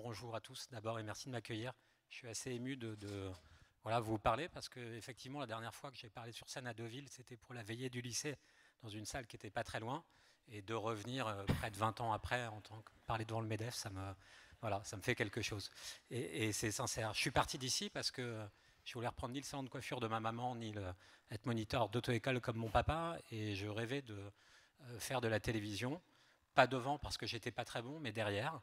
Bonjour à tous d'abord et merci de m'accueillir. Je suis assez ému de vous parler parce que effectivement la dernière fois que j'ai parlé sur scène à Deauville, c'était pour la veillée du lycée dans une salle qui n'était pas très loin. Et de revenir près de 20 ans après en tant que parler devant le MEDEF, ça me fait quelque chose. Et c'est sincère. Je suis parti d'ici parce que je voulais reprendre ni le salon de coiffure de ma maman, ni être moniteur d'auto-école comme mon papa. Et je rêvais de faire de la télévision. Pas devant parce que j'étais pas très bon, mais derrière.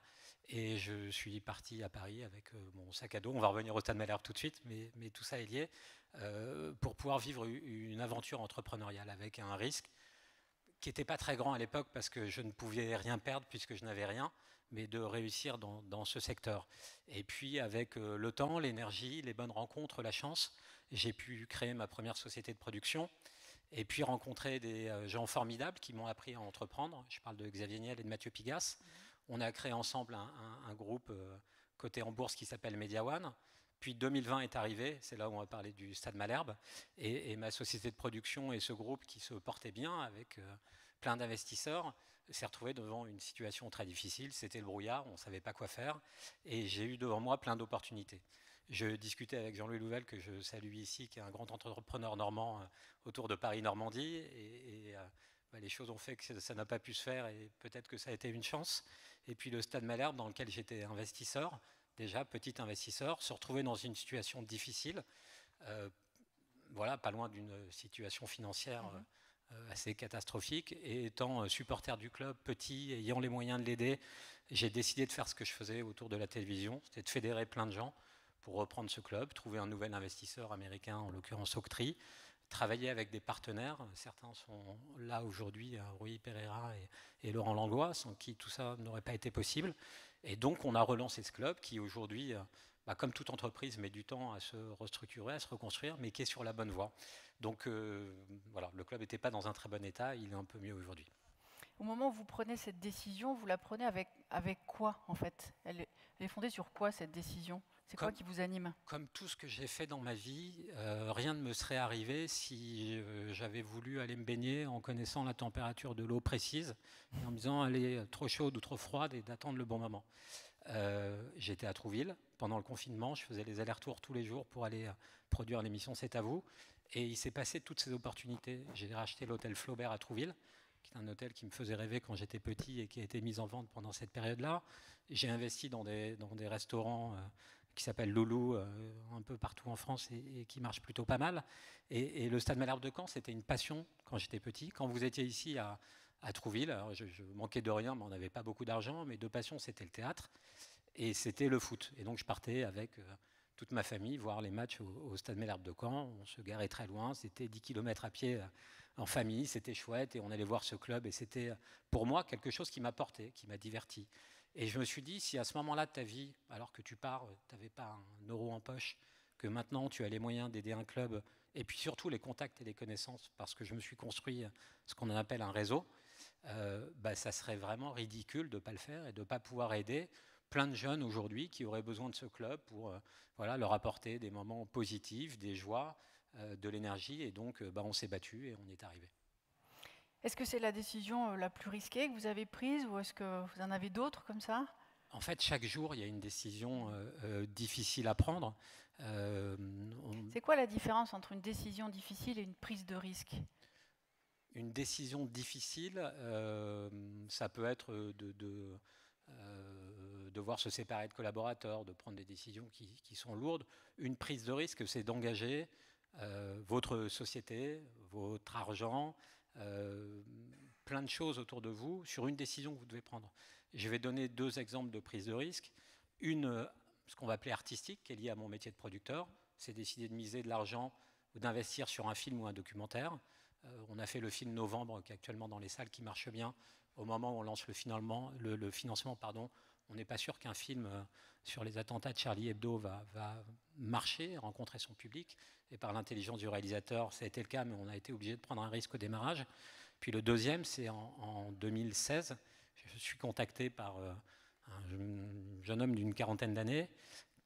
Et je suis parti à Paris avec mon sac à dos. On va revenir au Stade Malherbe tout de suite, mais tout ça est lié pour pouvoir vivre une aventure entrepreneuriale avec un risque qui n'était pas très grand à l'époque parce que je ne pouvais rien perdre puisque je n'avais rien, mais de réussir dans ce secteur. Et puis avec le temps, l'énergie, les bonnes rencontres, la chance, j'ai pu créer ma première société de production et puis rencontrer des gens formidables qui m'ont appris à entreprendre. Je parle de Xavier Niel et de Mathieu Pigasse. On a créé ensemble un groupe coté en bourse qui s'appelle Media One. Puis 2020 est arrivé, c'est là où on va parler du Stade Malherbe, et ma société de production et ce groupe qui se portait bien avec plein d'investisseurs s'est retrouvé devant une situation très difficile. C'était le brouillard, on ne savait pas quoi faire, et j'ai eu devant moi plein d'opportunités. Je discutais avec Jean-Louis Louvel, que je salue ici, qui est un grand entrepreneur normand autour de Paris-Normandie, les choses ont fait que ça n'a pas pu se faire, et peut-être que ça a été une chance. Et puis le Stade Malherbe, dans lequel j'étais investisseur, déjà petit investisseur, se retrouver dans une situation difficile, pas loin d'une situation financière assez catastrophique, et étant supporter du club, petit, ayant les moyens de l'aider, j'ai décidé de faire ce que je faisais autour de la télévision, c'était de fédérer plein de gens pour reprendre ce club, trouver un nouvel investisseur américain, en l'occurrence Octree, travailler avec des partenaires, certains sont là aujourd'hui, Rui Pereira et Laurent Langlois, sans qui tout ça n'aurait pas été possible. Et donc on a relancé ce club qui aujourd'hui, comme toute entreprise, met du temps à se restructurer, à se reconstruire, mais qui est sur la bonne voie. Donc le club n'était pas dans un très bon état, il est un peu mieux aujourd'hui. Au moment où vous prenez cette décision, vous la prenez avec quoi en fait elle est fondée sur quoi cette décision? C'est quoi qui vous anime? Comme tout ce que j'ai fait dans ma vie, rien ne me serait arrivé si j'avais voulu aller me baigner en connaissant la température de l'eau précise et en me disant elle est trop chaude ou trop froide et d'attendre le bon moment. J'étais à Trouville pendant le confinement, je faisais les allers-retours tous les jours pour aller produire l'émission C'est à vous. Et il s'est passé toutes ces opportunités. J'ai racheté l'hôtel Flaubert à Trouville, qui est un hôtel qui me faisait rêver quand j'étais petit et qui a été mis en vente pendant cette période-là. J'ai investi dans des restaurants qui s'appellent Loulou un peu partout en France et qui marchent plutôt pas mal. Et le Stade Malherbe de Caen, c'était une passion quand j'étais petit. Quand vous étiez ici à Trouville, alors je manquais de rien, mais on n'avait pas beaucoup d'argent. Mes deux passions, c'était le théâtre et c'était le foot. Et donc je partais avec toute ma famille voir les matchs au Stade Malherbe de Caen. On se garait très loin, c'était 10 km à pied en famille, c'était chouette et on allait voir ce club et c'était pour moi quelque chose qui m'a porté, qui m'a diverti. Et je me suis dit, si à ce moment-là de ta vie, alors que tu pars, tu n'avais pas un euro en poche, que maintenant tu as les moyens d'aider un club, et puis surtout les contacts et les connaissances, parce que je me suis construit ce qu'on appelle un réseau, ça serait vraiment ridicule de ne pas le faire et de ne pas pouvoir aider plein de jeunes aujourd'hui qui auraient besoin de ce club pour leur apporter des moments positifs, des joies, de l'énergie. Et donc, on s'est battu et on y est arrivé. Est-ce que c'est la décision la plus risquée que vous avez prise ou est-ce que vous en avez d'autres comme ça? En fait, chaque jour, il y a une décision difficile à prendre. C'est quoi la différence entre une décision difficile et une prise de risque? Une décision difficile, ça peut être devoir se séparer de collaborateurs, de prendre des décisions qui sont lourdes. Une prise de risque, c'est d'engager votre société, votre argent, plein de choses autour de vous sur une décision que vous devez prendre. Je vais donner deux exemples de prise de risque. Une, ce qu'on va appeler artistique, qui est liée à mon métier de producteur, c'est décider de miser de l'argent ou d'investir sur un film ou un documentaire. On a fait le film Novembre, qui est actuellement dans les salles, qui marche bien. Au moment où on lance le financement, on n'est pas sûr qu'un film sur les attentats de Charlie Hebdo va marcher, rencontrer son public. Et par l'intelligence du réalisateur, ça a été le cas, mais on a été obligé de prendre un risque au démarrage. Puis le deuxième, c'est en 2016. Je suis contacté par un jeune homme d'une quarantaine d'années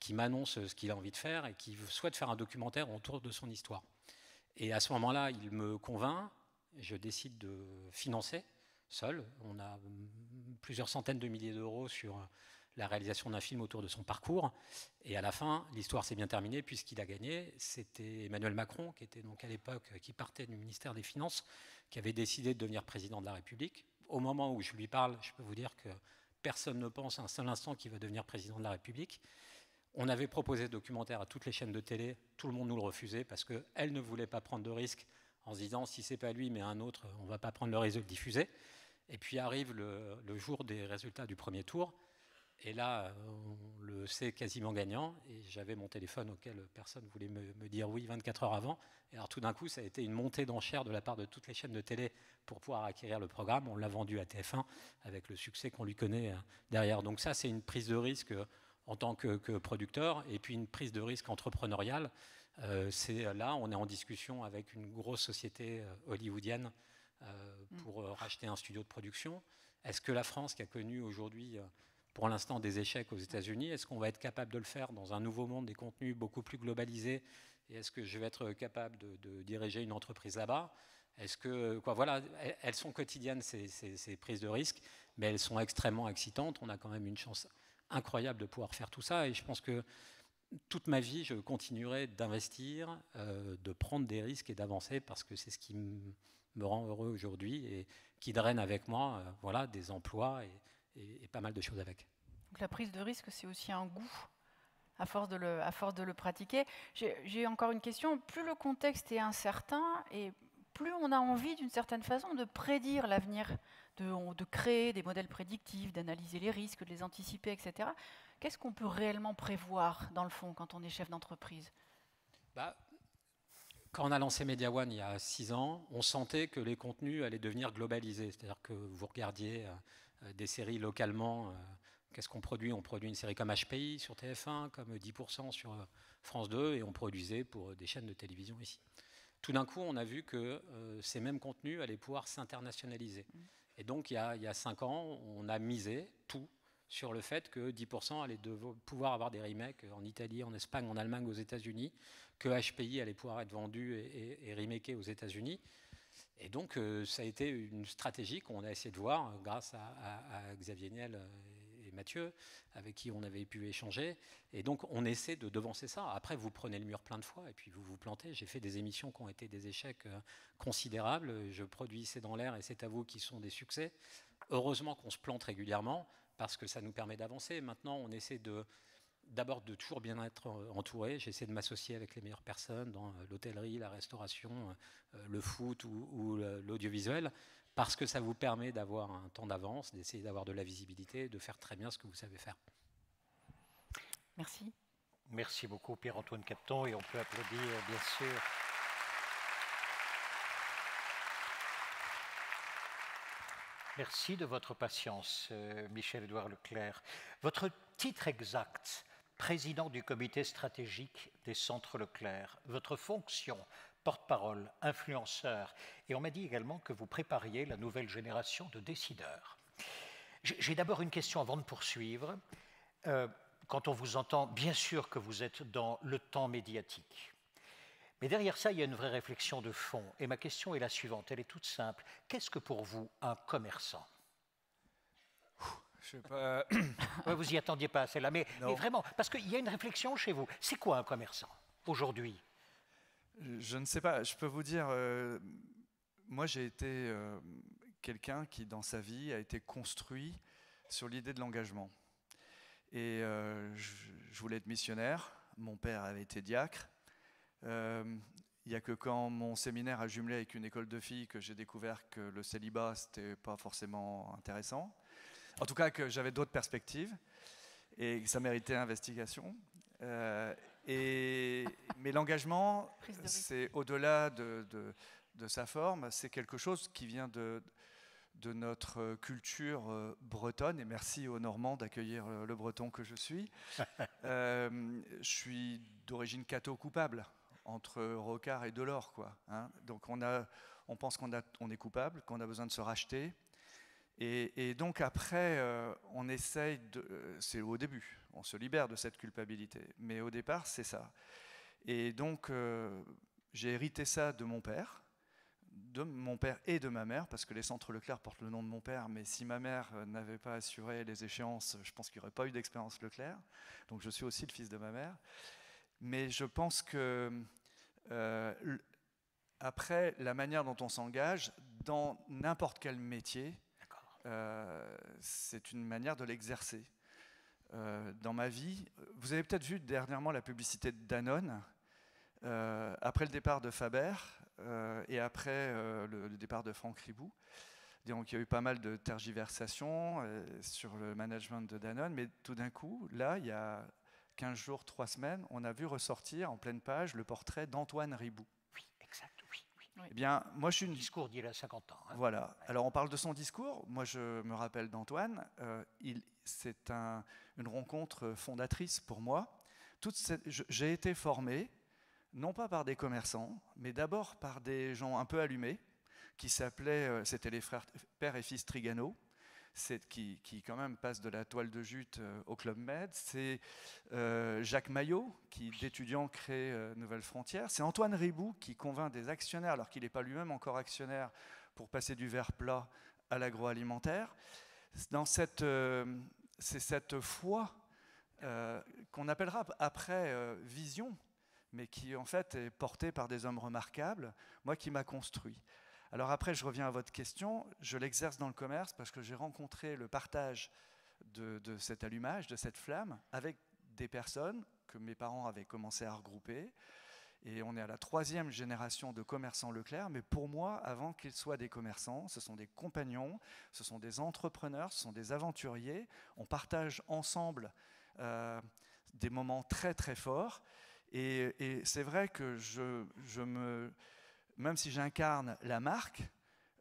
qui m'annonce ce qu'il a envie de faire et qui souhaite faire un documentaire autour de son histoire. Et à ce moment-là, il me convainc, je décide de financer seul. On a plusieurs centaines de milliers d'euros sur la réalisation d'un film autour de son parcours. Et à la fin, l'histoire s'est bien terminée puisqu'il a gagné. C'était Emmanuel Macron, qui était donc à l'époque, qui partait du ministère des Finances, qui avait décidé de devenir président de la République. Au moment où je lui parle, je peux vous dire que personne ne pense un seul instant qu'il va devenir président de la République. On avait proposé ce documentaire à toutes les chaînes de télé, tout le monde nous le refusait parce qu'elles ne voulaient pas prendre de risques en se disant si c'est pas lui mais un autre, on ne va pas prendre le risque de le diffuser. Et puis arrive le jour des résultats du premier tour, et là on le sait quasiment gagnant, et j'avais mon téléphone auquel personne voulait me dire oui 24 heures avant, et alors tout d'un coup ça a été une montée d'enchères de la part de toutes les chaînes de télé pour pouvoir acquérir le programme. On l'a vendu à TF1 avec le succès qu'on lui connaît derrière. Donc ça c'est une prise de risque en tant que producteur, et puis une prise de risque entrepreneuriale. Là, on est en discussion avec une grosse société hollywoodienne pour racheter un studio de production. Est-ce que la France, qui a connu aujourd'hui, pour l'instant, des échecs aux États-Unis, est-ce qu'on va être capable de le faire dans un nouveau monde des contenus beaucoup plus globalisés? Et est-ce que je vais être capable de diriger une entreprise là-bas? Est-ce que, voilà, elles sont quotidiennes, ces prises de risques, mais elles sont extrêmement excitantes. On a quand même une chance incroyable de pouvoir faire tout ça, et je pense que toute ma vie, je continuerai d'investir, de prendre des risques et d'avancer, parce que c'est ce qui me rend heureux aujourd'hui et qui draine avec moi voilà, des emplois et pas mal de choses avec. Donc la prise de risque, c'est aussi un goût à force de le pratiquer. J'ai encore une question. Plus le contexte est incertain et plus on a envie d'une certaine façon de prédire l'avenir, de créer des modèles prédictifs, d'analyser les risques, de les anticiper, etc. Qu'est-ce qu'on peut réellement prévoir, dans le fond, quand on est chef d'entreprise? Quand on a lancé Media One il y a 6 ans, on sentait que les contenus allaient devenir globalisés. C'est-à-dire que vous regardiez des séries localement. Qu'est-ce qu'on produit? On produit une série comme HPI sur TF1, comme 10% sur France 2, et on produisait pour des chaînes de télévision ici. Tout d'un coup, on a vu que ces mêmes contenus allaient pouvoir s'internationaliser. Et donc, il y a 5 ans, on a misé tout sur le fait que 10% allaient pouvoir avoir des remakes en Italie, en Espagne, en Allemagne, aux États-Unis, que HPI allait pouvoir être vendu et remaké aux États-Unis. Et donc, ça a été une stratégie qu'on a essayé de voir grâce à Xavier Niel et Mathieu, avec qui on avait pu échanger. Et donc, on essaie de devancer ça. Après, vous prenez le mur plein de fois et puis vous vous plantez. J'ai fait des émissions qui ont été des échecs considérables. Je produis C'est dans l'air et C'est à vous qui sont des succès. Heureusement qu'on se plante régulièrement parce que ça nous permet d'avancer. Maintenant, on essaie d'abord de toujours bien être entouré. J'essaie de m'associer avec les meilleures personnes dans l'hôtellerie, la restauration, le foot ou l'audiovisuel, parce que ça vous permet d'avoir un temps d'avance, d'essayer d'avoir de la visibilité, de faire très bien ce que vous savez faire. Merci. Merci beaucoup Pierre-Antoine Capton, et on peut applaudir bien sûr. Merci de votre patience, Michel-Édouard Leclerc. Votre titre exact, président du comité stratégique des centres Leclerc, votre fonction, porte-parole, influenceur, et on m'a dit également que vous prépariez la nouvelle génération de décideurs. J'ai d'abord une question avant de poursuivre. Quand on vous entend, bien sûr que vous êtes dans le temps médiatique. Mais derrière ça, il y a une vraie réflexion de fond. Et ma question est la suivante, elle est toute simple. Qu'est-ce que pour vous, un commerçant? Je sais pas. Ouais, vous n'y attendiez pas, celle-là, mais vraiment, parce qu'il y a une réflexion chez vous. C'est quoi un commerçant, aujourd'hui? Je ne sais pas. Je peux vous dire, moi j'ai été quelqu'un qui, dans sa vie, a été construit sur l'idée de l'engagement. Et je voulais être missionnaire. Mon père avait été diacre. Il n'y a que quand mon séminaire a jumelé avec une école de filles que j'ai découvert que le célibat, c'était pas forcément intéressant. En tout cas, que j'avais d'autres perspectives et que ça méritait investigation. Mais l'engagement, c'est au-delà de sa forme, c'est quelque chose qui vient de notre culture bretonne. Et merci aux Normands d'accueillir le breton que je suis. Je suis d'origine catho-coupable, entre Rocard et Delors, quoi, hein. Donc on pense qu'on est coupable, qu'on a besoin de se racheter. Et donc après, on essaye c'est au début, on se libère de cette culpabilité. Mais au départ, c'est ça. Et donc, j'ai hérité ça de mon père, de mon père et de ma mère, parce que les centres Leclerc portent le nom de mon père, mais si ma mère n'avait pas assuré les échéances, je pense qu'il n'y aurait pas eu d'expérience Leclerc. Donc je suis aussi le fils de ma mère. Mais je pense que après, la manière dont on s'engage dans n'importe quel métier, c'est une manière de l'exercer. Dans ma vie, vous avez peut-être vu dernièrement la publicité de Danone, après le départ de Faber et après le départ de Franck Ribou. Donc il y a eu pas mal de tergiversations sur le management de Danone, mais tout d'un coup, là, il y a 15 jours, 3 semaines, on a vu ressortir en pleine page le portrait d'Antoine Ribou. Oui, exact, oui. Eh bien, moi, je suis un discours d'il y a 50 ans. Hein. Voilà. Alors, on parle de son discours. Moi, je me rappelle d'Antoine. C'est une rencontre fondatrice pour moi. J'ai été formé, non pas par des commerçants, mais d'abord par des gens un peu allumés, qui s'appelaient, c'était les frères père et fils Trigano, qui quand même passe de la toile de jute au Club Med. C'est Jacques Maillot, qui d'étudiant crée Nouvelles Frontières. C'est Antoine Ribou qui convainc des actionnaires, alors qu'il n'est pas lui-même encore actionnaire, pour passer du verre plat à l'agroalimentaire. C'est cette foi qu'on appellera après vision, mais qui en fait est portée par des hommes remarquables, moi qui m'a construit. Alors après, je reviens à votre question, je l'exerce dans le commerce parce que j'ai rencontré le partage de cet allumage, de cette flamme, avec des personnes que mes parents avaient commencé à regrouper. Et on est à la 3e génération de commerçants Leclerc, mais pour moi, avant qu'ils soient des commerçants, ce sont des compagnons, ce sont des entrepreneurs, ce sont des aventuriers. On partage ensemble des moments très très forts. Et c'est vrai que même si j'incarne la marque,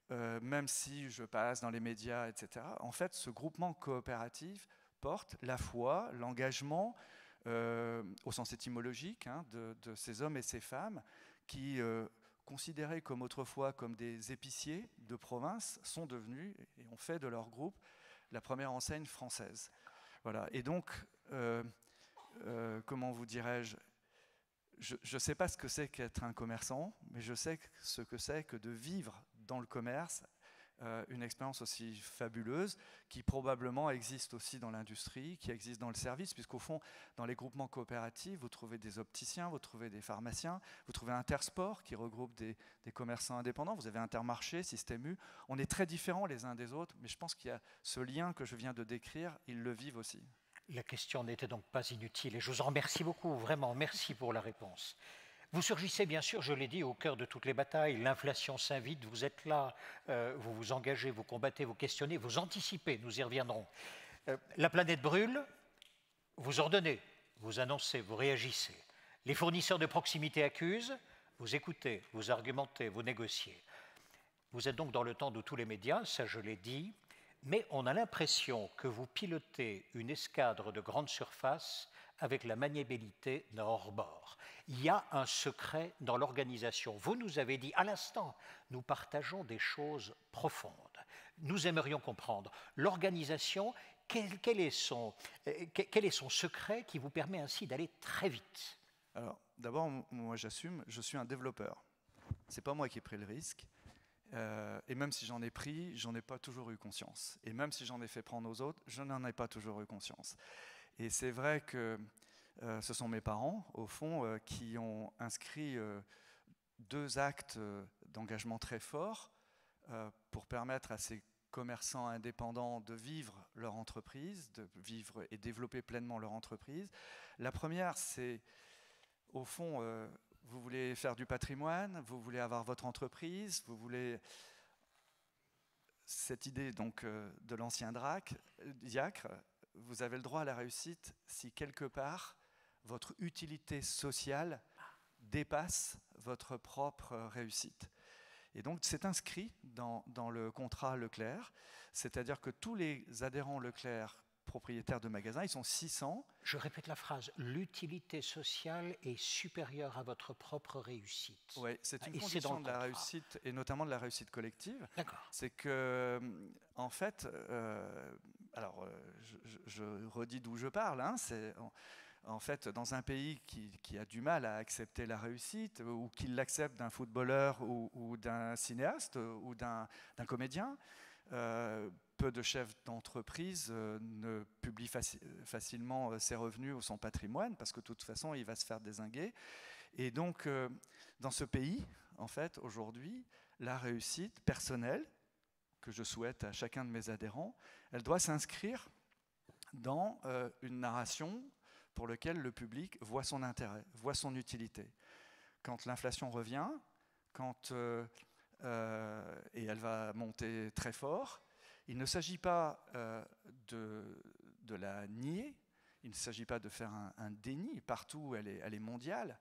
même si je passe dans les médias, etc., en fait, ce groupement coopératif porte la foi, l'engagement, au sens étymologique, hein, de ces hommes et ces femmes qui, considérés comme autrefois comme des épiciers de province, sont devenus et ont fait de leur groupe la première enseigne française. Voilà. Et donc, comment vous dirais-je, je ne sais pas ce que c'est qu'être un commerçant, mais je sais ce que c'est que de vivre dans le commerce une expérience aussi fabuleuse qui probablement existe aussi dans l'industrie, qui existe dans le service, puisqu'au fond, dans les groupements coopératifs, vous trouvez des opticiens, vous trouvez des pharmaciens, vous trouvez Intersport qui regroupe des commerçants indépendants, vous avez Intermarché, Système U. On est très différents les uns des autres, mais je pense qu'il y a ce lien que je viens de décrire, ils le vivent aussi. La question n'était donc pas inutile et je vous en remercie beaucoup, vraiment, merci pour la réponse. Vous surgissez bien sûr, je l'ai dit, au cœur de toutes les batailles, l'inflation s'invite, vous êtes là, vous vous engagez, vous combattez, vous questionnez, vous anticipez, nous y reviendrons. La planète brûle, vous ordonnez, vous annoncez, vous réagissez. Les fournisseurs de proximité accusent, vous écoutez, vous argumentez, vous négociez. Vous êtes donc dans le temps de tous les médias, ça je l'ai dit, mais on a l'impression que vous pilotez une escadre de grande surface avec la maniabilité d'un hors-bord. Il y a un secret dans l'organisation. Vous nous avez dit à l'instant, nous partageons des choses profondes. Nous aimerions comprendre l'organisation, quel est son secret qui vous permet ainsi d'aller très vite? Alors, d'abord, moi j'assume, je suis un développeur. Ce n'est pas moi qui ai pris le risque. Et même si j'en ai pris, j'en ai pas toujours eu conscience. Et même si j'en ai fait prendre aux autres, je n'en ai pas toujours eu conscience. Et c'est vrai que ce sont mes parents, au fond, qui ont inscrit 2 actes d'engagement très forts pour permettre à ces commerçants indépendants de vivre leur entreprise, de vivre et développer pleinement leur entreprise. La première, c'est, au fond, vous voulez faire du patrimoine, vous voulez avoir votre entreprise, vous voulez... Cette idée donc, de l'ancien diacre, vous avez le droit à la réussite si quelque part votre utilité sociale dépasse votre propre réussite. Et donc c'est inscrit dans le contrat Leclerc, c'est-à-dire que tous les adhérents Leclerc propriétaires de magasins, ils sont 600. Je répète la phrase, l'utilité sociale est supérieure à votre propre réussite. Oui, c'est une condition de la réussite, et notamment de la réussite collective. D'accord. C'est que, en fait, alors je redis d'où je parle, hein, en fait, dans un pays qui a du mal à accepter la réussite, ou qui l'accepte d'un footballeur ou d'un cinéaste ou d'un comédien, peu de chefs d'entreprise ne publient facilement ses revenus ou son patrimoine, parce que de toute façon, il va se faire dézinguer. Et donc, dans ce pays, en fait, aujourd'hui, la réussite personnelle, que je souhaite à chacun de mes adhérents, elle doit s'inscrire dans une narration pour laquelle le public voit son intérêt, voit son utilité. Quand l'inflation revient, et elle va monter très fort, il ne s'agit pas de la nier, il ne s'agit pas de faire un déni, partout elle est mondiale,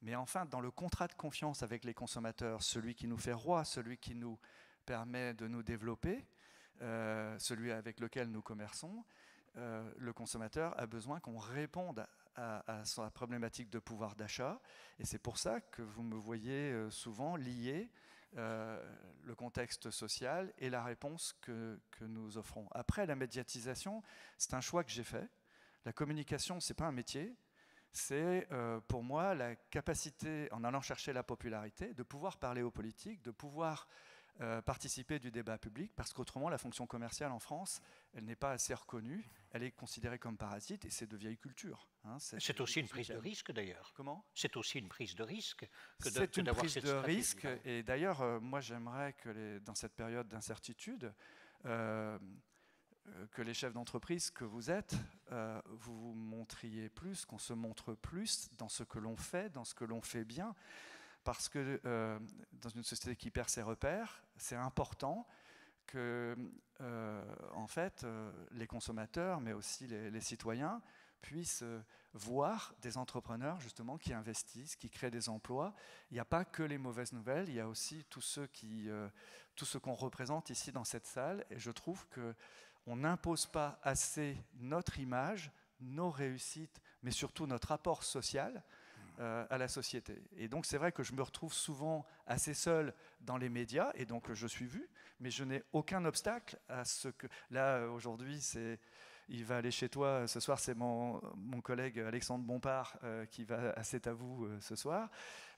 mais enfin dans le contrat de confiance avec les consommateurs, celui qui nous fait roi, celui qui nous permet de nous développer, celui avec lequel nous commerçons, le consommateur a besoin qu'on réponde à sa problématique de pouvoir d'achat, et c'est pour ça que vous me voyez souvent lier le contexte social et la réponse que nous offrons. Après, la médiatisation, c'est un choix que j'ai fait. La communication, ce n'est pas un métier, c'est pour moi la capacité, en allant chercher la popularité, de pouvoir parler aux politiques, de pouvoir participer du débat public, parce qu'autrement, la fonction commerciale en France, elle n'est pas assez reconnue, elle est considérée comme parasite, et c'est de vieille culture. Hein, c'est aussi une prise de risque, d'ailleurs. Comment ? C'est aussi une prise de risque que c'est une d'avoir prise cette de stratégie. risque, et d'ailleurs, moi j'aimerais que dans cette période d'incertitude, que les chefs d'entreprise que vous êtes, vous vous montriez plus, qu'on se montre plus dans ce que l'on fait, dans ce que l'on fait bien, parce que dans une société qui perd ses repères, c'est important que en fait, les consommateurs, mais aussi les citoyens, puissent voir des entrepreneurs justement qui investissent, qui créent des emplois. Il n'y a pas que les mauvaises nouvelles, il y a aussi tout ce qu'on représente ici dans cette salle, et je trouve qu'on n'impose pas assez notre image, nos réussites, mais surtout notre apport social à la société. Et donc c'est vrai que je me retrouve souvent assez seul dans les médias, et donc je suis vu, mais je n'ai aucun obstacle à ce que... Là, aujourd'hui, il va aller chez toi ce soir, c'est mon collègue Alexandre Bompard qui va à C'est à vous ce soir.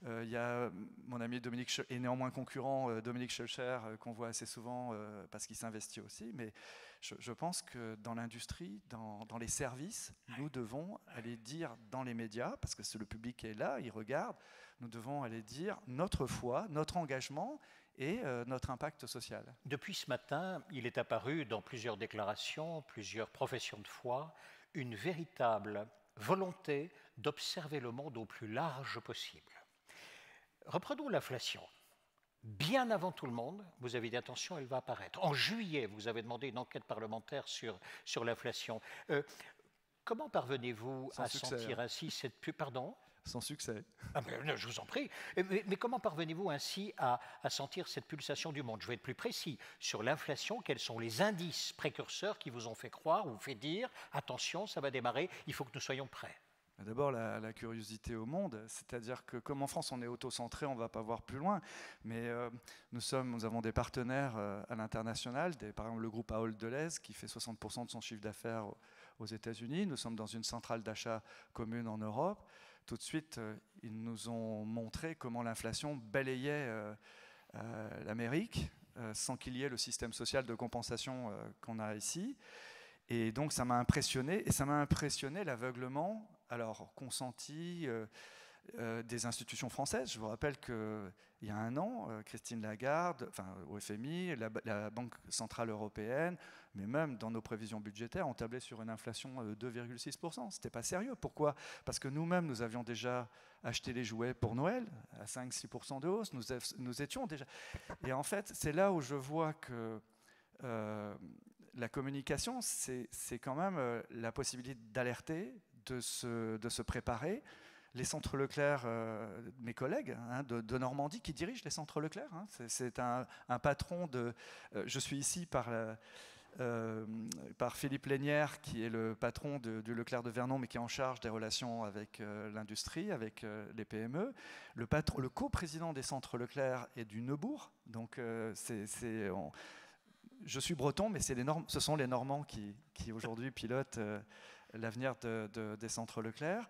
Il y a mon ami Dominique, et néanmoins concurrent, Dominique Schulcher, qu'on voit assez souvent parce qu'il s'investit aussi, mais je pense que dans l'industrie, dans les services, nous devons aller dire dans les médias, parce que le public est là, il regarde, nous devons aller dire notre foi, notre engagement et notre impact social. Depuis ce matin, il est apparu dans plusieurs déclarations, plusieurs professions de foi, une véritable volonté d'observer le monde au plus large possible. Reprenons l'inflation. Bien avant tout le monde, vous avez dit attention, elle va apparaître. En juillet, vous avez demandé une enquête parlementaire sur l'inflation. Comment parvenez-vous à sentir ainsi cette... Pardon ? Sans succès. Ah ben, je vous en prie. Mais comment parvenez-vous ainsi à sentir cette pulsation du monde ? Je vais être plus précis. Sur l'inflation, quels sont les indices précurseurs qui vous ont fait croire ou fait dire « attention, ça va démarrer, il faut que nous soyons prêts ». D'abord, la curiosité au monde, c'est-à-dire que comme en France, on est auto-centré, on ne va pas voir plus loin, mais nous avons des partenaires à l'international, par exemple le groupe Ahold Delhaize qui fait 60% de son chiffre d'affaires aux États-Unis. Nous sommes dans une centrale d'achat commune en Europe. Tout de suite, ils nous ont montré comment l'inflation balayait l'Amérique sans qu'il y ait le système social de compensation qu'on a ici. Et donc ça m'a impressionné, et ça m'a impressionné l'aveuglement, alors consenti des institutions françaises. Je vous rappelle qu'il y a un an, Christine Lagarde, au FMI, la Banque Centrale Européenne, mais même dans nos prévisions budgétaires, on tablait sur une inflation de 2,6%. Ce n'était pas sérieux. Pourquoi ? Parce que nous-mêmes, nous avions déjà acheté les jouets pour Noël, à 5-6% de hausse. Nous étions déjà... Et en fait, c'est là où je vois que... la communication, c'est quand même la possibilité d'alerter, de se préparer. Les centres Leclerc, mes collègues de Normandie qui dirigent les centres Leclerc, c'est un patron de... je suis ici par Philippe Lénière, qui est le patron du Leclerc de Vernon, mais qui est en charge des relations avec l'industrie, avec les PME. Le coprésident des centres Leclerc est du Neubourg, donc je suis breton, mais ce sont les Normands qui aujourd'hui pilotent l'avenir des centres Leclerc.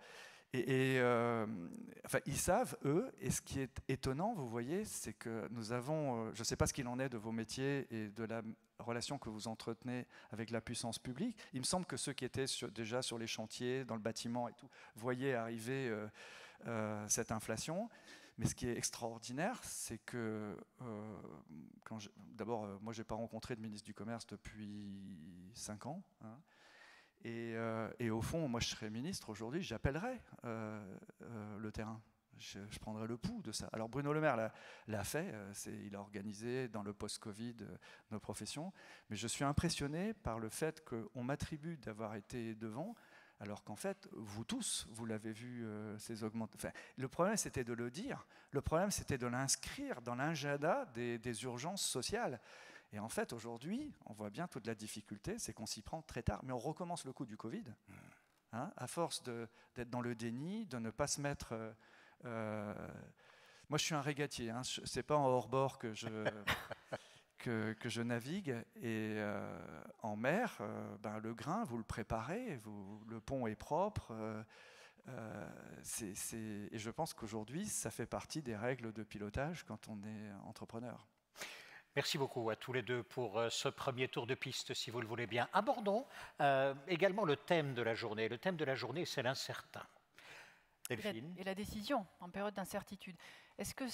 Enfin, ils savent, eux, et ce qui est étonnant, vous voyez, c'est que nous avons, je ne sais pas ce qu'il en est de vos métiers et de la relation que vous entretenez avec la puissance publique. Il me semble que ceux qui étaient déjà sur les chantiers, dans le bâtiment et tout, voyaient arriver cette inflation. Mais ce qui est extraordinaire, c'est que, d'abord, moi, je n'ai pas rencontré de ministre du Commerce depuis 5 ans. Hein. Et au fond, moi je serais ministre aujourd'hui, j'appellerais le terrain. Je prendrais le pouls de ça. Alors Bruno Le Maire l'a fait, il a organisé dans le post-Covid nos professions, mais je suis impressionné par le fait qu'on m'attribue d'avoir été devant, alors qu'en fait, vous tous, vous l'avez vu, ces augmentations. Enfin, le problème, c'était de le dire, le problème, c'était de l'inscrire dans l'agenda des urgences sociales. Et en fait, aujourd'hui, on voit bien toute la difficulté, c'est qu'on s'y prend très tard. Mais on recommence le coup du Covid, hein, à force d'être dans le déni, de ne pas se mettre... Moi, je suis un régatier, hein, c'est pas en hors-bord que je navigue. Et en mer, le grain, vous le préparez, le pont est propre. Et je pense qu'aujourd'hui, ça fait partie des règles de pilotage quand on est entrepreneur. Merci beaucoup à tous les deux pour ce premier tour de piste, si vous le voulez bien. Abordons également le thème de la journée. Le thème de la journée, c'est l'incertain. Delphine. Et la décision en période d'incertitude. Est-ce que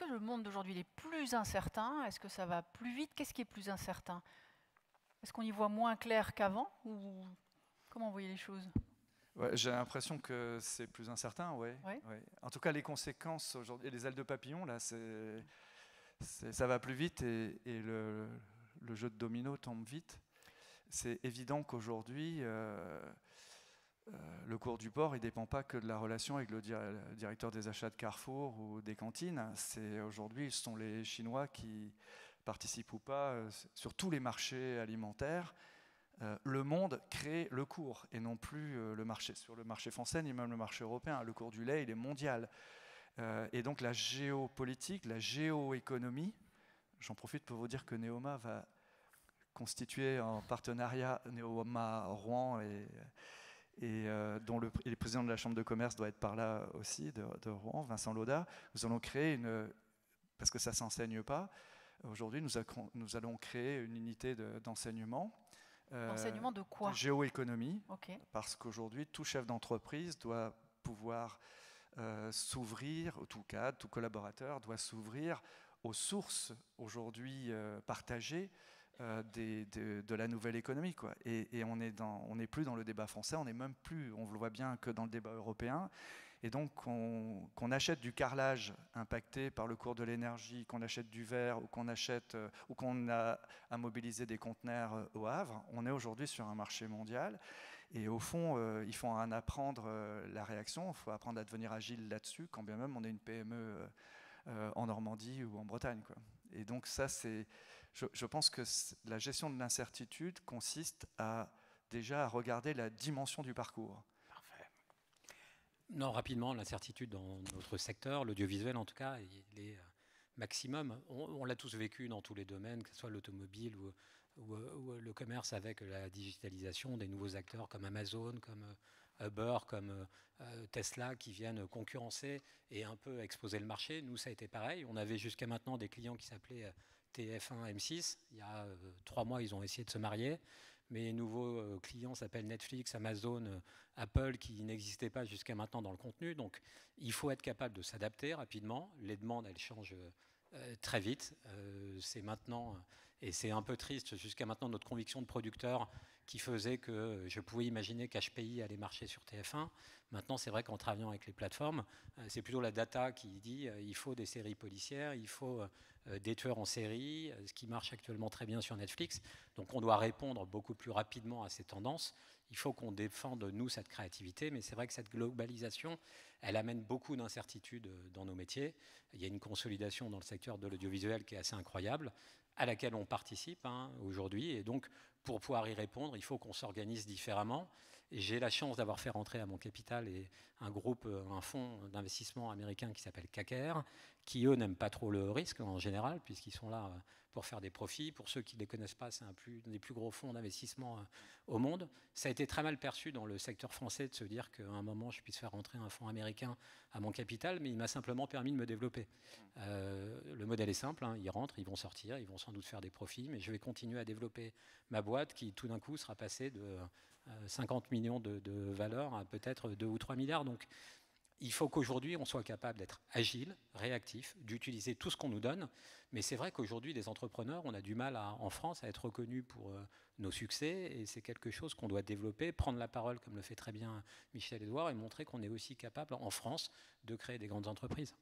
le monde d'aujourd'hui est plus incertain? Est-ce que ça va plus vite? Qu'est-ce qui est plus incertain? Est-ce qu'on y voit moins clair qu'avant? Ou comment vous voyez les choses? Ouais, j'ai l'impression que c'est plus incertain, ouais. En tout cas, les conséquences aujourd'hui, les ailes de papillon, là, ça va plus vite et le jeu de domino tombe vite. C'est évident qu'aujourd'hui, le cours du port, il ne dépend pas que de la relation avec le directeur des achats de Carrefour ou des cantines. Aujourd'hui, ce sont les Chinois qui participent ou pas sur tous les marchés alimentaires. Le monde crée le cours et non plus le marché. Sur le marché français, ni même le marché européen. Le cours du lait, il est mondial. Et donc la géopolitique, la géoéconomie, j'en profite pour vous dire que Neoma va constituer en partenariat, Neoma Rouen, dont le président de la Chambre de commerce doit être par là aussi, de Rouen, Vincent Lauda. Nous allons créer parce que ça ne s'enseigne pas, aujourd'hui nous allons créer une unité d'enseignement. Enseignement de quoi? De géoéconomie, okay. Parce qu'aujourd'hui tout chef d'entreprise doit pouvoir s'ouvrir, tout cadre, tout collaborateur doit s'ouvrir aux sources aujourd'hui partagées de la nouvelle économie, quoi. Et on n'est plus dans le débat français, on n'est même plus, on le voit bien, que dans le débat européen. Et donc qu'on achète du carrelage impacté par le cours de l'énergie, qu'on achète du verre ou qu'on a à mobiliser des conteneurs au Havre, on est aujourd'hui sur un marché mondial. Et au fond, il faut en apprendre la réaction, il faut apprendre à devenir agile là-dessus, quand bien même on est une PME en Normandie ou en Bretagne, quoi. Et donc ça, je pense que la gestion de l'incertitude consiste déjà à regarder la dimension du parcours. Parfait. Non, rapidement, l'incertitude dans notre secteur, l'audiovisuel en tout cas, il est maximum. On l'a tous vécu dans tous les domaines, que ce soit l'automobile ou le commerce avec la digitalisation, des nouveaux acteurs comme Amazon, comme Uber, comme Tesla qui viennent concurrencer et un peu exposer le marché. Nous, ça a été pareil. On avait jusqu'à maintenant des clients qui s'appelaient TF1, M6. Il y a 3 mois, ils ont essayé de se marier. Mes nouveaux clients s'appellent Netflix, Amazon, Apple, qui n'existaient pas jusqu'à maintenant dans le contenu. Donc, il faut être capable de s'adapter rapidement. Les demandes, elles changent très vite. C'est maintenant... Et c'est un peu triste, jusqu'à maintenant, notre conviction de producteur qui faisait que je pouvais imaginer qu'HPI allait marcher sur TF1. Maintenant, c'est vrai qu'en travaillant avec les plateformes, c'est plutôt la data qui dit il faut des séries policières, il faut des tueurs en série, ce qui marche actuellement très bien sur Netflix. Donc on doit répondre beaucoup plus rapidement à ces tendances. Il faut qu'on défende, nous, cette créativité, mais c'est vrai que cette globalisation, elle amène beaucoup d'incertitudes dans nos métiers. Il y a une consolidation dans le secteur de l'audiovisuel qui est assez incroyable, à laquelle on participe aujourd'hui. Et donc, pour pouvoir y répondre, il faut qu'on s'organise différemment. Et j'ai la chance d'avoir fait rentrer à mon capital un fonds d'investissement américain qui s'appelle KKR, qui, eux, n'aiment pas trop le risque en général, puisqu'ils sont là pour faire des profits. Pour ceux qui ne les connaissent pas, c'est un des plus gros fonds d'investissement au monde. Ça a été très mal perçu dans le secteur français de se dire qu'à un moment, je puisse faire rentrer un fonds américain à mon capital, mais il m'a simplement permis de me développer. Le modèle est simple, hein, ils rentrent, ils vont sortir, ils vont sans doute faire des profits, mais je vais continuer à développer ma boîte qui, tout d'un coup, sera passée de 50 millions de valeur à peut-être 2 ou 3 milliards. Donc, il faut qu'aujourd'hui, on soit capable d'être agile, réactif, d'utiliser tout ce qu'on nous donne. Mais c'est vrai qu'aujourd'hui, les entrepreneurs, on a du mal en France à être reconnus pour nos succès. Et c'est quelque chose qu'on doit développer, prendre la parole, comme le fait très bien Michel-Édouard, et montrer qu'on est aussi capable, en France, de créer des grandes entreprises.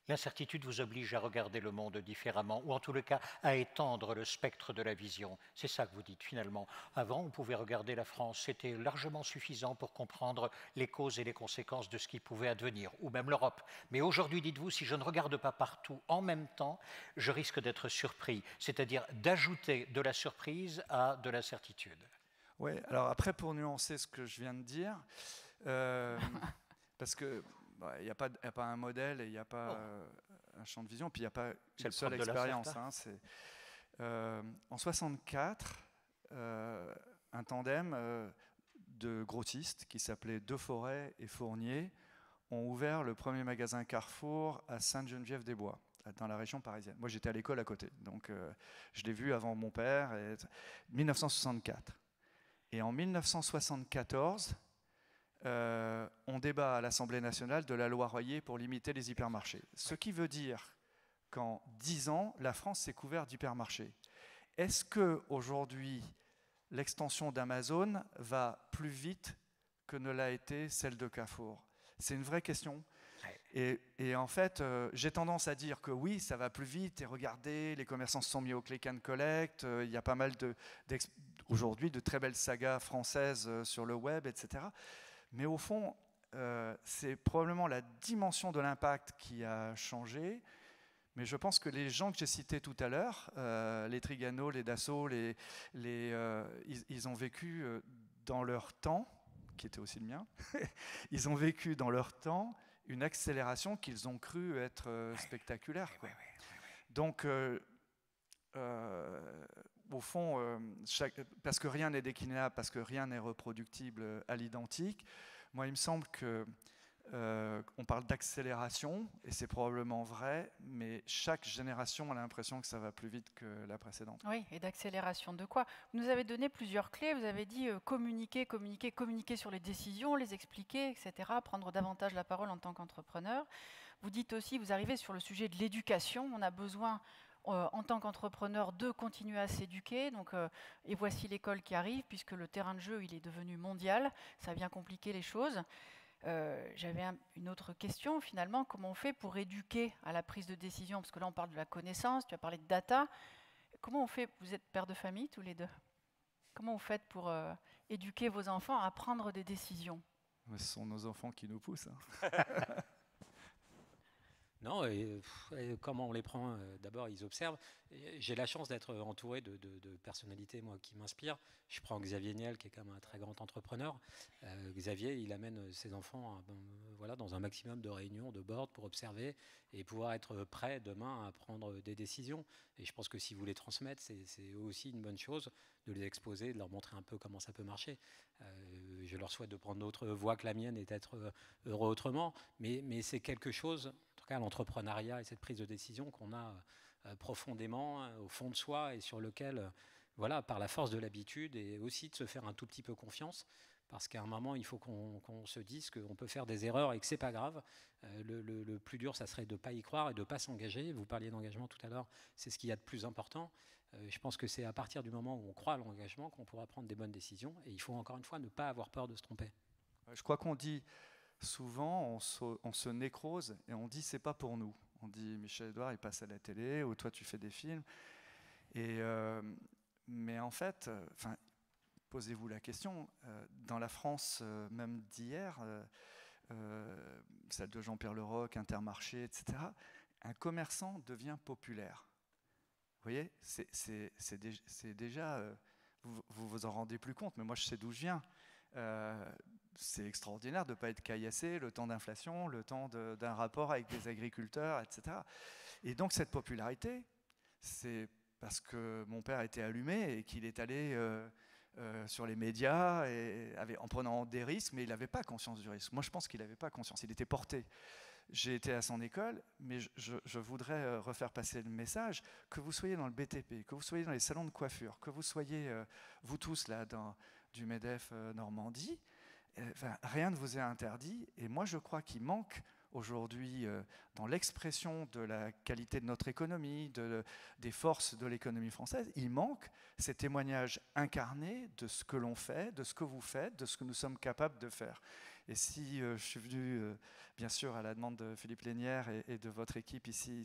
L'incertitude vous oblige à regarder le monde différemment, ou en tout cas à étendre le spectre de la vision. C'est ça que vous dites finalement. Avant, on pouvait regarder la France, c'était largement suffisant pour comprendre les causes et les conséquences de ce qui pouvait advenir, ou même l'Europe. Mais aujourd'hui, dites-vous, si je ne regarde pas partout en même temps, je risque d'être surpris, c'est-à-dire d'ajouter de la surprise à de la certitude. Oui, alors après, pour nuancer ce que je viens de dire, parce que il n'y a pas un modèle et il n'y a pas un champ de vision, puis il n'y a pas une seule expérience. Hein, en 64, un tandem de grossistes qui s'appelait Deforest et Fournier ont ouvert le premier magasin Carrefour à Sainte-Geneviève-des-Bois, dans la région parisienne. Moi, j'étais à l'école à côté, donc je l'ai vu avant mon père, 1964. Et en 1974, on débat à l'Assemblée nationale de la loi Royer pour limiter les hypermarchés. Ce qui veut dire qu'en 10 ans, la France s'est couverte d'hypermarchés. Est-ce qu'aujourd'hui, l'extension d'Amazon va plus vite que ne l'a été celle de Carrefour? C'est une vraie question. Et en fait, j'ai tendance à dire que oui, ça va plus vite. Et regardez, les commerçants se sont mis au click and collect. Il y a pas mal aujourd'hui de très belles sagas françaises sur le web, etc. Mais au fond, c'est probablement la dimension de l'impact qui a changé. Mais je pense que les gens que j'ai cités tout à l'heure, les Trigano, les Dassault, ils ont vécu dans leur temps, qui était aussi le mien, ils ont vécu dans leur temps une accélération qu'ils ont cru être spectaculaire. Quoi. Donc, au fond, parce que rien n'est déclinable, parce que rien n'est reproductible à l'identique, moi, il me semble qu'on parle d'accélération, et c'est probablement vrai, mais chaque génération a l'impression que ça va plus vite que la précédente. Oui, et d'accélération de quoi? Vous nous avez donné plusieurs clés, vous avez dit communiquer sur les décisions, les expliquer, etc., prendre davantage la parole en tant qu'entrepreneur. Vous dites aussi, vous arrivez sur le sujet de l'éducation, on a besoin en tant qu'entrepreneur de continuer à s'éduquer. Et voici l'école qui arrive, puisque le terrain de jeu il est devenu mondial, ça vient compliquer les choses. J'avais une autre question finalement, comment on fait pour éduquer à la prise de décision? Parce que là on parle de la connaissance, tu as parlé de data. Comment on fait? Vous êtes père de famille tous les deux. Comment vous faites pour éduquer vos enfants à prendre des décisions? Ce sont nos enfants qui nous poussent. Hein. Non, et comment on les prend? D'abord, ils observent. J'ai la chance d'être entouré de personnalités moi, qui m'inspirent. Je prends Xavier Niel, qui est quand même un très grand entrepreneur. Xavier, il amène ses enfants dans un maximum de réunions, de boards pour observer et pouvoir être prêt demain à prendre des décisions. Et je pense que si vous les transmettez, c'est aussi une bonne chose de les exposer, de leur montrer un peu comment ça peut marcher. Je leur souhaite de prendre d'autres voies que la mienne et d'être heureux autrement. Mais c'est quelque chose... En tout cas, l'entrepreneuriat et cette prise de décision qu'on a profondément au fond de soi et sur lequel, par la force de l'habitude et aussi de se faire un tout petit peu confiance, parce qu'à un moment, il faut qu'on se dise qu'on peut faire des erreurs et que c'est pas grave. Le plus dur, ça serait de ne pas y croire et de ne pas s'engager. Vous parliez d'engagement tout à l'heure, c'est ce qu'il y a de plus important. Je pense que c'est à partir du moment où on croit à l'engagement qu'on pourra prendre des bonnes décisions. Et il faut encore une fois ne pas avoir peur de se tromper. Je crois qu'on dit... Souvent, on se nécrose et on dit c'est pas pour nous. On dit Michel-Édouard, il passe à la télé, ou toi tu fais des films. Mais en fait, posez-vous la question. Dans la France, même d'hier, celle de Jean-Pierre Leroc, Intermarché, etc., un commerçant devient populaire. Vous voyez, c'est déjà... vous vous en rendez plus compte, mais moi je sais d'où je viens. C'est extraordinaire de ne pas être caillassé, le temps d'inflation, le temps d'un rapport avec des agriculteurs, etc. Et donc cette popularité, c'est parce que mon père était allumé et qu'il est allé sur les médias en prenant des risques, mais il n'avait pas conscience du risque. Moi, je pense qu'il n'avait pas conscience, il était porté. J'ai été à son école, mais je voudrais refaire passer le message, que vous soyez dans le BTP, que vous soyez dans les salons de coiffure, que vous soyez, vous tous là, du MEDEF Normandie, rien ne vous est interdit. Et moi, je crois qu'il manque aujourd'hui, dans l'expression de la qualité de notre économie, des forces de l'économie française, il manque ces témoignages incarnés de ce que l'on fait, de ce que vous faites, de ce que nous sommes capables de faire. Et si je suis venu, bien sûr, à la demande de Philippe Lénière et de votre équipe ici,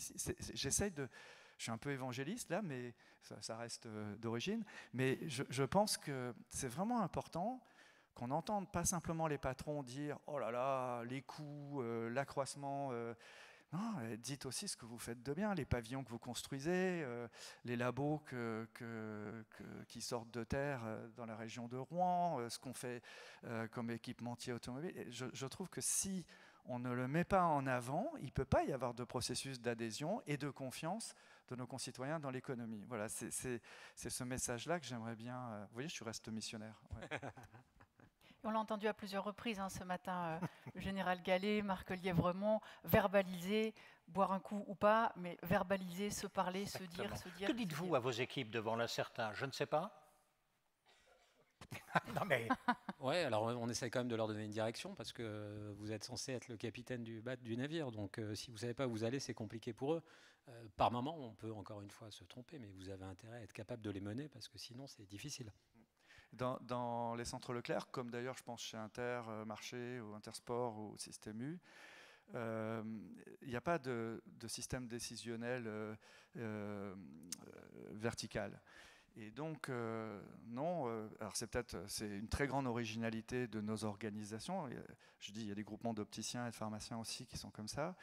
j'essaye de... Je suis un peu évangéliste là, mais ça reste d'origine. Mais je pense que c'est vraiment important qu'on n'entende pas simplement les patrons dire « Oh là là, les coûts, l'accroissement ». Non, dites aussi ce que vous faites de bien, les pavillons que vous construisez, les labos qui sortent de terre dans la région de Rouen, ce qu'on fait comme équipementier automobile. Et je trouve que si on ne le met pas en avant, il ne peut pas y avoir de processus d'adhésion et de confiance de nos concitoyens dans l'économie. Voilà, c'est ce message-là que j'aimerais bien... vous voyez, je reste missionnaire. Ouais. On l'a entendu à plusieurs reprises ce matin, le général Gallet, Marc Lièvremont, verbaliser, boire un coup ou pas, mais verbaliser, se parler, Exactement. se dire. Que dites-vous à vos équipes devant l'incertain? Je ne sais pas. Non mais... Ouais, alors on essaie quand même de leur donner une direction parce que vous êtes censé être le capitaine du navire. Donc si vous ne savez pas où vous allez, c'est compliqué pour eux. Par moment, on peut encore une fois se tromper, mais vous avez intérêt à être capable de les mener parce que sinon, c'est difficile. Dans les centres Leclerc, comme d'ailleurs je pense chez Intermarché ou Intersport ou Système U, il n'y a pas de système décisionnel vertical. Et donc, non, alors c'est une très grande originalité de nos organisations. Je dis, il y a des groupements d'opticiens et de pharmaciens aussi qui sont comme ça.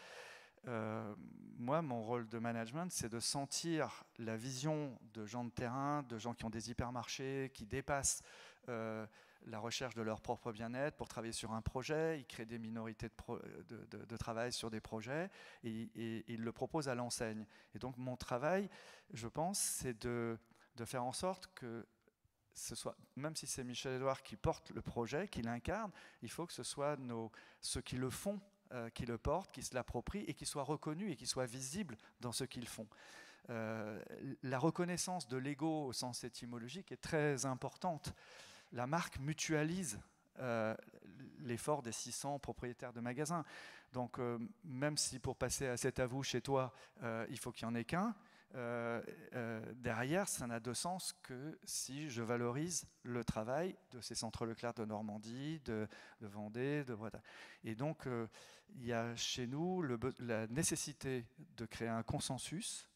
Moi, mon rôle de management, c'est de sentir la vision de gens de terrain, de gens qui ont des hypermarchés, qui dépassent la recherche de leur propre bien-être pour travailler sur un projet. Ils créent des minorités de travail sur des projets et ils le proposent à l'enseigne. Et donc, mon travail, je pense, c'est de faire en sorte que ce soit, même si c'est Michel-Édouard qui porte le projet, qui l'incarne, il faut que ce soit ceux qui le font, qui le portent, qui se l'approprient et qui soient reconnus et qui soient visibles dans ce qu'ils font. La reconnaissance de l'ego au sens étymologique est très importante. La marque mutualise l'effort des 600 propriétaires de magasins. Donc même si pour passer à cet avou chez toi, il faut qu'il n'y en ait qu'un, derrière, ça n'a de sens que si je valorise le travail de ces centres Leclerc de Normandie, de Vendée, de Bretagne. Et donc, il y a chez nous la nécessité de créer un consensus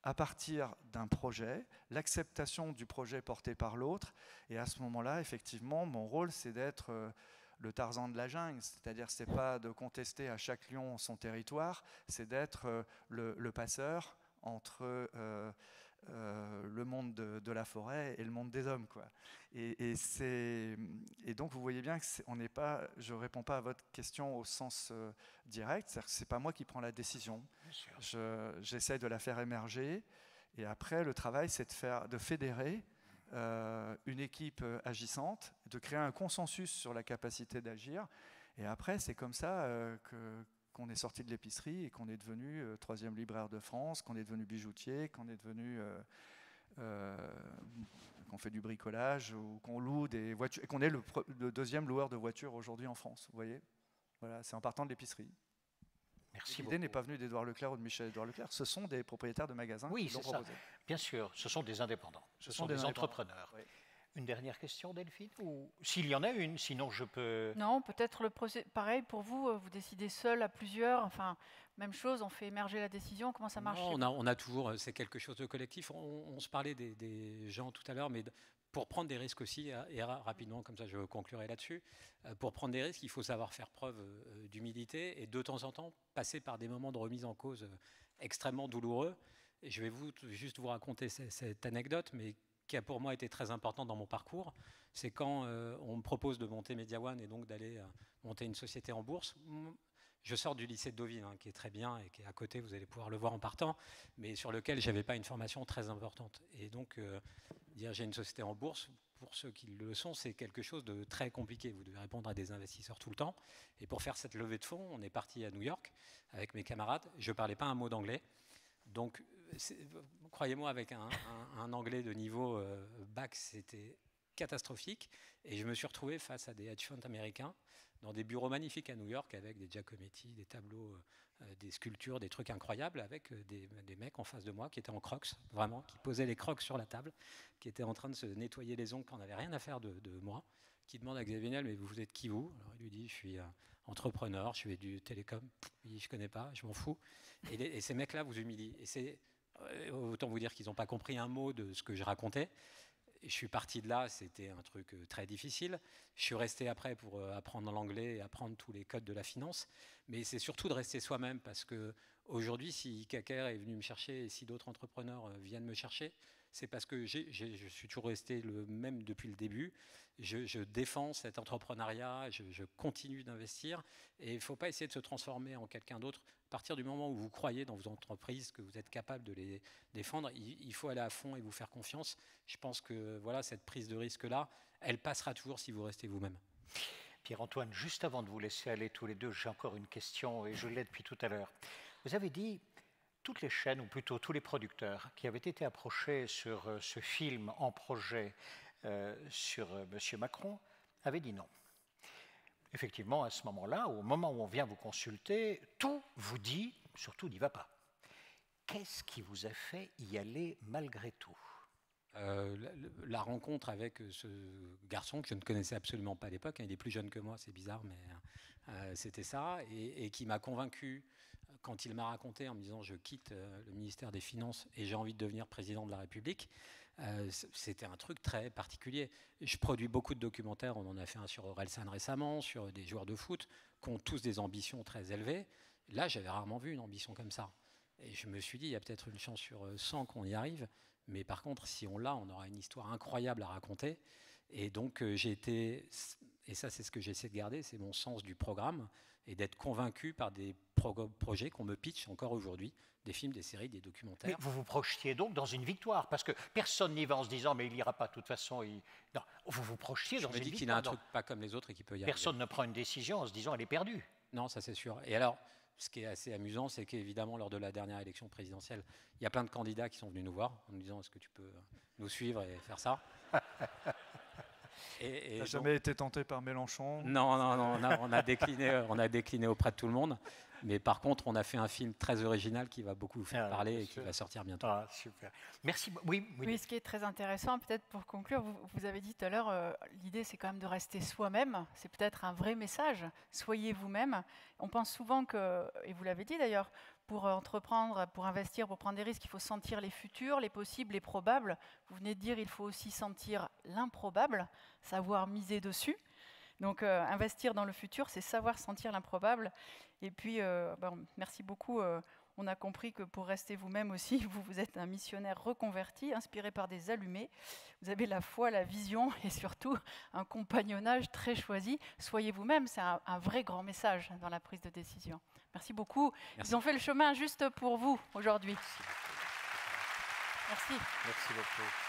à partir d'un projet, l'acceptation du projet porté par l'autre. Et à ce moment-là, effectivement, mon rôle, c'est d'être le Tarzan de la jungle, c'est-à-dire c'est pas de contester à chaque lion son territoire, c'est d'être le passeur entre le monde de la forêt et le monde des hommes, quoi. Et donc vous voyez bien que je ne réponds pas à votre question au sens direct, c'est-à-dire que ce n'est pas moi qui prends la décision. J'essaie de la faire émerger et après le travail c'est de fédérer une équipe agissante, de créer un consensus sur la capacité d'agir et après c'est comme ça qu'on est sorti de l'épicerie et qu'on est devenu 3e libraire de France, qu'on est devenu bijoutier, qu'on est devenu qu'on fait du bricolage ou qu'on loue des voitures et qu'on est le 2e loueur de voitures aujourd'hui en France. Vous voyez, voilà, c'est en partant de l'épicerie. Merci. L'idée n'est pas venue d'Édouard Leclerc ou de Michel-Édouard Leclerc, ce sont des propriétaires de magasins qui l'ont proposé. Bien sûr, ce sont des indépendants, ce sont des entrepreneurs. Oui. Une dernière question, Delphine? Ou s'il y en a une, sinon je peux... Non, peut-être le procès. Pareil, pour vous, vous décidez seul à plusieurs. Enfin, même chose, on fait émerger la décision. Comment ça marche? Non, on a toujours, c'est quelque chose de collectif. On se parlait des gens tout à l'heure, mais pour prendre des risques aussi, et rapidement, comme ça je conclurai là-dessus, pour prendre des risques, il faut savoir faire preuve d'humilité et de temps en temps passer par des moments de remise en cause extrêmement douloureux. Et je vais juste vous raconter cette anecdote, mais qui a pour moi été très important dans mon parcours, c'est quand on me propose de monter Media One et donc d'aller monter une société en bourse. Je sors du lycée de Deauville, hein, qui est très bien et qui est à côté, vous allez pouvoir le voir en partant, mais sur lequel je n'avais pas une formation très importante. Et donc, diriger une société en bourse, pour ceux qui le sont, c'est quelque chose de très compliqué. Vous devez répondre à des investisseurs tout le temps. Et pour faire cette levée de fonds, on est parti à New York avec mes camarades. Je ne parlais pas un mot d'anglais. Donc, croyez-moi, avec un anglais de niveau bac, c'était catastrophique. Et je me suis retrouvé face à des hedge funds américains dans des bureaux magnifiques à New York avec des Giacometti, des tableaux, des sculptures, des trucs incroyables, avec des mecs en face de moi qui étaient en crocs, vraiment, qui posaient les crocs sur la table, qui étaient en train de se nettoyer les ongles, qui n'avaient rien à faire de moi, qui demandent à Xavier Niel, mais vous êtes qui vous? Alors il lui dit, je suis entrepreneur, je fais du télécom. Il dit, je ne connais pas, je m'en fous. Et ces mecs-là vous humilient. Et c'est autant vous dire qu'ils n'ont pas compris un mot de ce que je racontais. Et je suis parti de là, c'était un truc très difficile. Je suis resté après pour apprendre l'anglais et apprendre tous les codes de la finance. Mais c'est surtout de rester soi-même, parce qu'aujourd'hui, si Kaker est venu me chercher et si d'autres entrepreneurs viennent me chercher, c'est parce que je suis toujours resté le même depuis le début. Je défends cet entrepreneuriat, je continue d'investir. Et il ne faut pas essayer de se transformer en quelqu'un d'autre. À partir du moment où vous croyez dans vos entreprises, que vous êtes capable de les défendre, il faut aller à fond et vous faire confiance. Je pense que voilà, cette prise de risque-là, elle passera toujours si vous restez vous-même. Pierre-Antoine, juste avant de vous laisser aller tous les deux, j'ai encore une question et je l'ai depuis tout à l'heure. Vous avez dit, toutes les chaînes, ou plutôt tous les producteurs qui avaient été approchés sur ce film en projet sur M. Macron, avaient dit non. Effectivement, à ce moment-là, au moment où on vient vous consulter, tout vous dit, surtout n'y va pas. Qu'est-ce qui vous a fait y aller malgré tout? La rencontre avec ce garçon que je ne connaissais absolument pas à l'époque, hein, il est plus jeune que moi, c'est bizarre, mais c'était ça, et qui m'a convaincu quand il m'a raconté en me disant je quitte le ministère des Finances et j'ai envie de devenir président de la République. C'était un truc très particulier. Je produis beaucoup de documentaires, on en a fait un sur Orelsan récemment, sur des joueurs de foot qui ont tous des ambitions très élevées. Là, j'avais rarement vu une ambition comme ça. Et je me suis dit, il y a peut-être une chance sur 100 qu'on y arrive, mais par contre, si on l'a, on aura une histoire incroyable à raconter. Et donc, j'ai été, et ça c'est ce que j'essaie de garder, c'est mon sens du programme, et d'être convaincu par des projets qu'on me pitch encore aujourd'hui, des films, des séries, des documentaires. Mais vous vous projetiez donc dans une victoire, parce que personne n'y va en se disant mais il n'ira pas de toute façon. Non, vous vous projetiez dans une victoire. Je me dis qu'il a un truc pas comme les autres et qu'il peut y arriver. Personne ne prend une décision en se disant elle est perdue. Non, ça c'est sûr. Et alors, ce qui est assez amusant, c'est qu'évidemment, lors de la dernière élection présidentielle, il y a plein de candidats qui sont venus nous voir en nous disant est-ce que tu peux nous suivre et faire ça? Tu n'as jamais été tenté par Mélenchon? Non, on a décliné auprès de tout le monde. Mais par contre, on a fait un film très original qui va beaucoup vous faire parler et qui va sortir bientôt. Ah, super. Merci. Oui, ce qui est très intéressant, peut-être pour conclure, vous avez dit tout à l'heure, l'idée c'est quand même de rester soi-même. C'est peut-être un vrai message. Soyez vous-même. On pense souvent que, et vous l'avez dit d'ailleurs, pour entreprendre, pour investir, pour prendre des risques, il faut sentir les futurs, les possibles, les probables. Vous venez de dire il faut aussi sentir l'improbable, savoir miser dessus. Donc investir dans le futur, c'est savoir sentir l'improbable. Et puis, merci beaucoup. On a compris que pour rester vous-même aussi, vous êtes un missionnaire reconverti, inspiré par des allumés. Vous avez la foi, la vision et surtout un compagnonnage très choisi. Soyez vous-même, c'est un vrai grand message dans la prise de décision. Merci beaucoup. Merci. Ils ont fait le chemin juste pour vous aujourd'hui. Merci beaucoup.